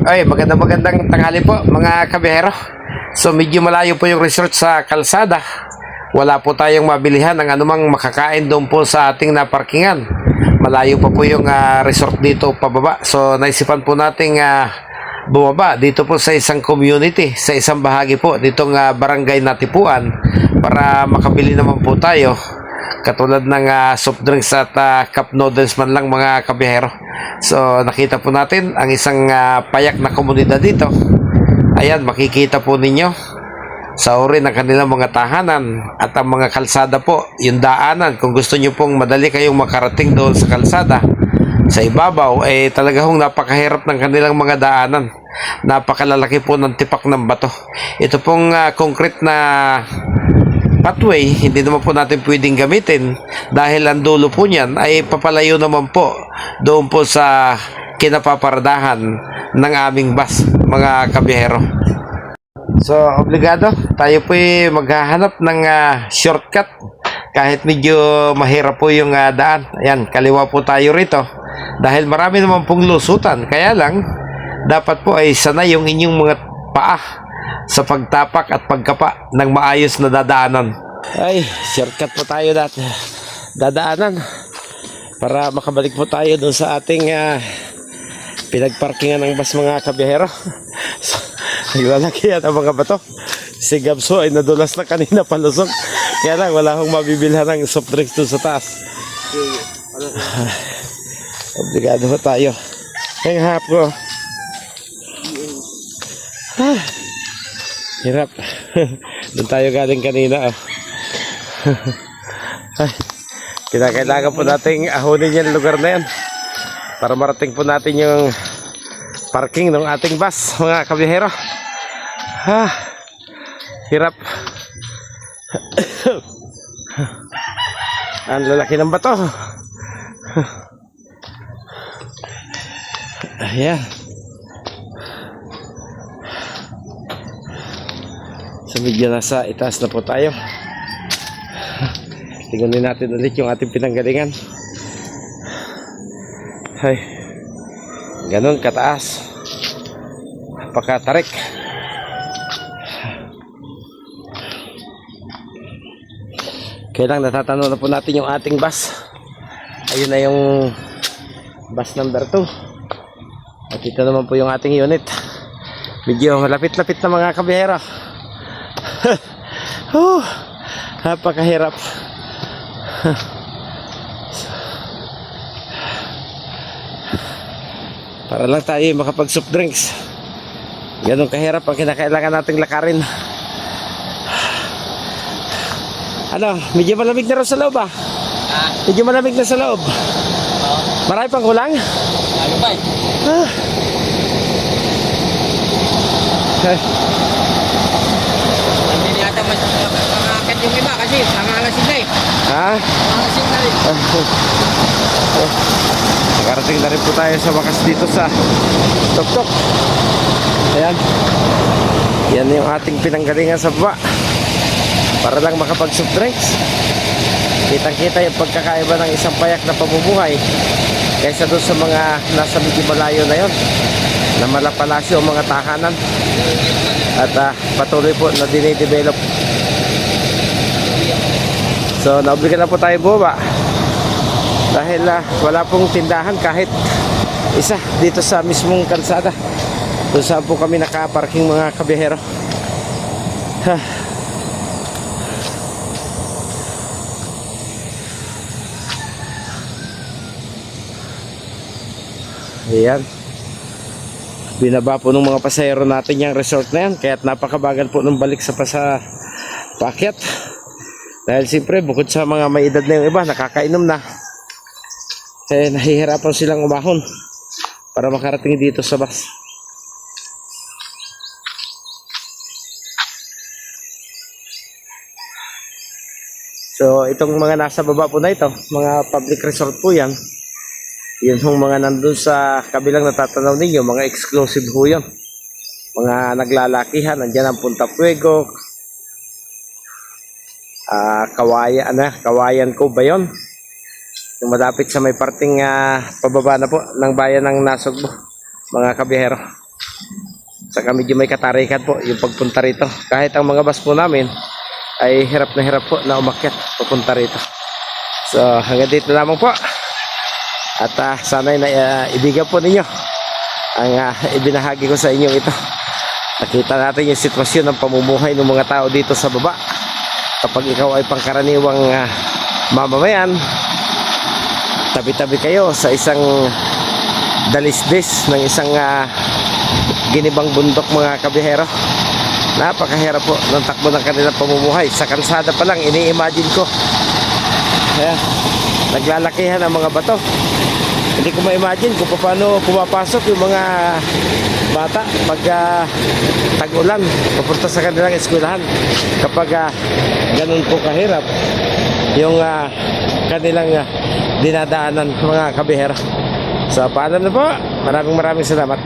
Ay, magandang tanghali po mga kabihero. So medyo malayo po yung resort sa kalsada. Wala po tayong mabilihan ng anumang makakain doon po sa ating naparkingan. Malayo pa po yung resort dito pababa. So naisipan po nating bumaba dito po sa isang community, sa isang bahagi po ditong barangay Natipuan para makabili naman po tayo katulad ng soft drinks at cup noodles man lang mga kabihero. So nakita po natin ang isang payak na komunidad dito. Ayan, makikita po ninyo sa uri ng kanilang mga tahanan at ang mga kalsada po, yung daanan. Kung gusto nyo pong madali kayong makarating doon sa kalsada, sa ibabaw, talaga hong napakahirap ng kanilang mga daanan. Napakalalaki po ng tipak ng bato. Ito pong concrete na pathway, hindi naman po natin pwedeng gamitin dahil ang dulo po niyan ay papalayo naman po doon po sa kinapaparadahan ng aming bus, mga kabihero. So, obligado, tayo po maghahanap ng shortcut kahit medyo mahirap po yung daan. Ayan, kaliwa po tayo rito dahil marami naman pong lusutan. Kaya lang, dapat po ay sanay yung inyong mga paa sa pagtapak at pagkapa ng maayos na dadaanan. Ay, shortcut po tayo dadaanan para makabalik po tayo dun sa ating pinagparkingan ng bus, mga kabihero. So, naglalaki yan ang mga bato. Si Gabso ay nadulas na kanina palusog. Kaya lang wala akong mabibilhan ng soft drinks dun sa taas. Obligado po tayo. Ngayong hap ko. Hirap. Doon tayo galing kanina. Kinakailangan po nating ahonin yung lugar na yan para marating po natin yung parking ng ating bus, mga kabihero. Hirap. Ang lalaki ng bato. Ayan. So medyo nasa itaas na po tayo. Tingnan natin ulit yung ating pinanggalingan. Ay, ganun kataas. Napakatarik. Kailang natatanong na po natin yung ating bus. Ayun na yung bus number 2. At ito naman po yung ating unit. Medyo malapit-lapit na, mga kabihero. Napakahirap. Para lang tayo makapag soft drinks. Ganun kahirap ang kinakailangan nating lakarin. Ano, medyo malamig na rin sa loob Medyo malamig na sa loob. Marami pang kulang? Ano ba? Hindi niyata makakat yung iba kasi nangangasin na nangangasin na rin. Nakarating na rin po tayo sa wakas dito sa Tuktok. Ayan. Yan yung ating pinanggalingan sa baba para lang makapag soft drinks. Kitang-kita yung pagkakaiba ng isang payak na pamumuhay kaysa doon sa mga nasa medyo malayo na yon, na malapalasyo ang mga tahanan at patuloy po na dinidevelop. So naobliga na po tayo bumaba dahil wala pong tindahan kahit isa dito sa mismong kalsada kung saan po kami nakaparking, mga kabihero. Ayan, binaba po ng mga pasahero natin yung resort na yan, kaya't napakabagal po ng balik sa paakyat dahil siyempre bukod sa mga may edad na yung iba nakakainom na, nahihirapan silang umahon para makarating dito sa bus. So itong mga nasa baba po na ito, mga public resort po yan. Yun yung mga nandun sa kabilang natatanaw ninyo, mga exclusive po yun. Mga naglalakihan, andyan ang Punta Fuego, Kawayan ko ba yun? Yung malapit sa may parting pababa na po ng bayan ng Nasugbo, mga kabihero. Saka medyo may katarikan po yung pagpunta rito. Kahit ang mga bus po namin ay hirap na hirap po na umakyat papunta rito. So hanggang dito lamang po. At sana'y ibigan po ninyo ang ibinahagi ko sa inyo ito. Nakita natin yung sitwasyon ng pamumuhay ng mga tao dito sa baba. Kapag ikaw ay pangkaraniwang mamamayan, tabi-tabi kayo sa isang dalisdis ng isang ginibang bundok mga kabihero. Napakahirap po ng takbo ng kanilang pamumuhay. Sa kalsada pa lang, ini-imagine ko. Ayan, naglalakihan ang mga bato. Hindi ko ma-imagine kung paano pumapasok yung mga bata pag tag-ulan papunta sa kanilang eskwelahan kapag ganun po kahirap yung kanilang dinadaanan mga kabihero. So paalam na po, maraming salamat.